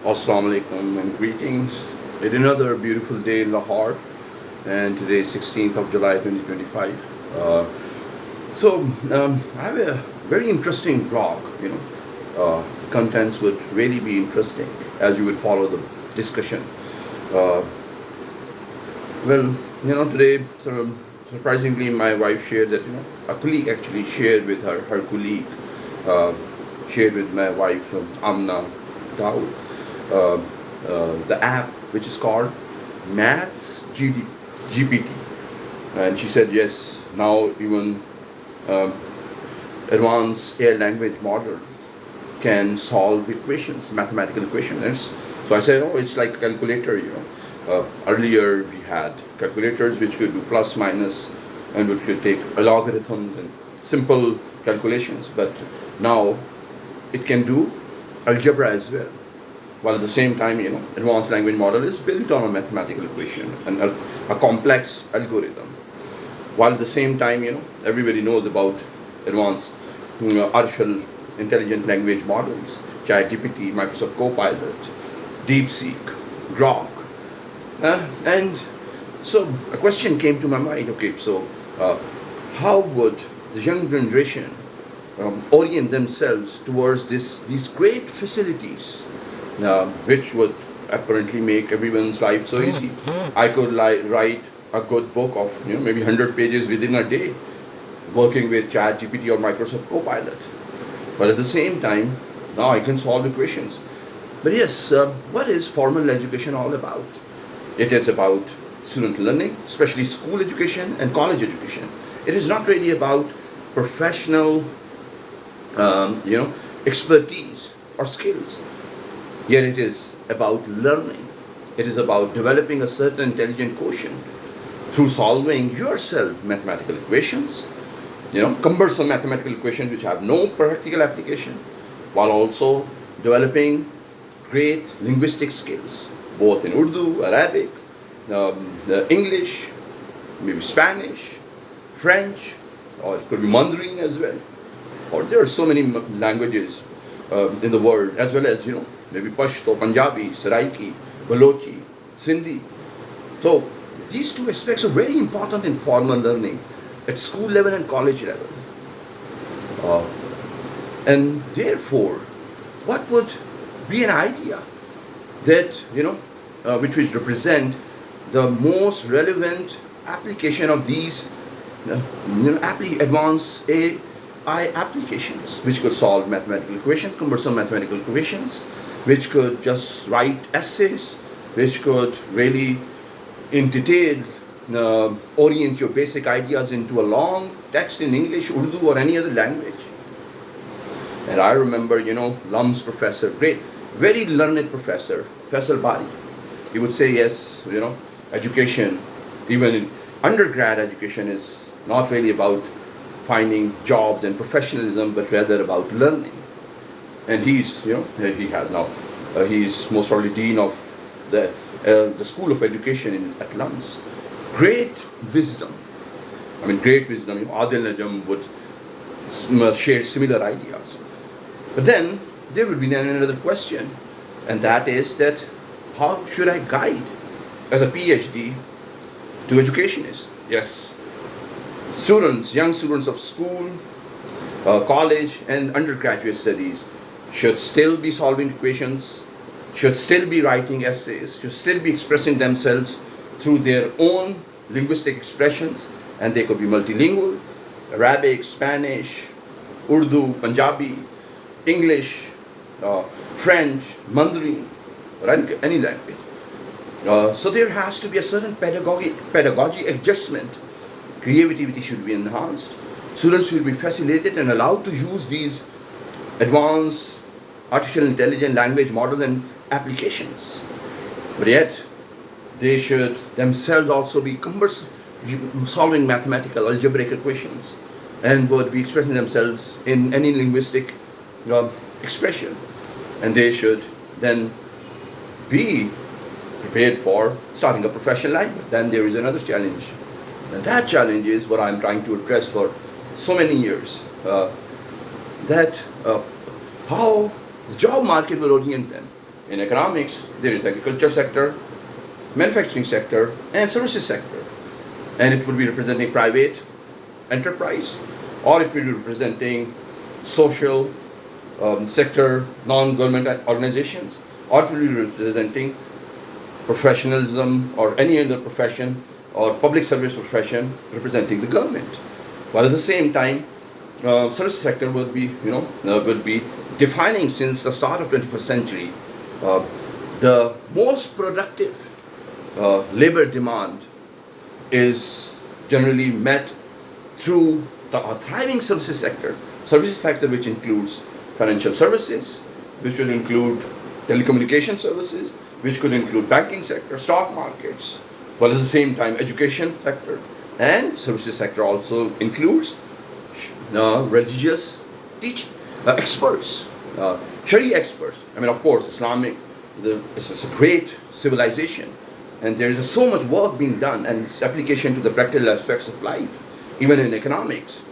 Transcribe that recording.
Assalamu alaikum and greetings. It's another beautiful day in Lahore, and today is 16th of July 2025. Uh, I have a very interesting blog. The contents would really be interesting as you would follow the discussion. Uh, Today, surprisingly, my wife shared that a colleague actually shared with her colleague, uh, shared with my wife Amna Dawood, uh, the app which is called Maths GPT, and she said yes. Now even um, advanced AI language model can solve equations, mathematical equations. So I said, oh, it's like a calculator. Earlier we had calculators which could do plus, minus, and which could take logarithms and simple calculations. But now it can do algebra as well. While at the same time, advanced language model is built on a mathematical equation and a complex algorithm. While at the same time, everybody knows about advanced artificial intelligent language models, ChatGPT, Microsoft Copilot, DeepSeek, Grok. And so a question came to my mind, okay, so how would the young generation orient themselves towards these great facilities, which would apparently make everyone's life so easy? I could write a good book of maybe 100 pages within a day, working with ChatGPT or Microsoft Copilot. But at the same time, now I can solve equations. But yes, what is formal education all about? It is about student learning, especially school education and college education. It is not really about professional, expertise or skills. Yet it is about learning. It is about developing a certain intelligent quotient through solving yourself mathematical equations, cumbersome mathematical equations which have no practical application, while also developing great linguistic skills, both in Urdu, Arabic, English, maybe Spanish, French, or it could be Mandarin as well. Or there are so many languages in the world, as well as maybe Pashto, Punjabi, Saraiki, Balochi, Sindhi. So these two aspects are very important in formal learning at school level and college level. Uh, and therefore, what would be an idea that which would represent the most relevant application of these advanced AI applications, which could solve mathematical equations, cumbersome mathematical equations, which could just write essays, which could really in detail orient your basic ideas into a long text in English, Urdu, or any other language. And I remember, LUMS professor, great, very learned professor, Faisal Bari. He would say, yes, education, even in undergrad education, is not really about finding jobs and professionalism, but rather about learning. And he has now, he's most probably dean of the School of Education at LUMS. Great wisdom. Great wisdom. Adil Najam would share similar ideas. But then there would be another question, and that is that how should I guide as a PhD to educationists? Yes, students, young students of school, college, and undergraduate studies should still be solving equations, should still be writing essays, should still be expressing themselves through their own linguistic expressions, and they could be multilingual: Arabic, Spanish, Urdu, Punjabi, English, French, Mandarin, or any language. So there has to be a certain pedagogy adjustment. Creativity should be enhanced. Students should be facilitated and allowed to use these advanced artificial intelligent language models and applications. But yet, they should themselves also be solving mathematical algebraic equations and would be expressing themselves in any linguistic expression. And they should then be prepared for starting a professional life. Then there is another challenge. And that challenge is what I'm trying to address for so many years. That how the job market will orient them. In economics, there is agriculture sector, manufacturing sector, and services sector. And it would be representing private enterprise, or it will be representing social sector, non-government organizations, or it will be representing professionalism or any other profession or public service profession representing the government. While at the same time, service sector would be defining since the start of 21st century the most productive labor demand is generally met through a thriving services sector. Services sector which includes financial services, which will include telecommunication services, which could include banking sector, stock markets, while at the same time education sector and services sector also includes religious teaching experts, Sharia experts. I mean, of course, it's a great civilization, and there is so much work being done and its application to the practical aspects of life, even in economics.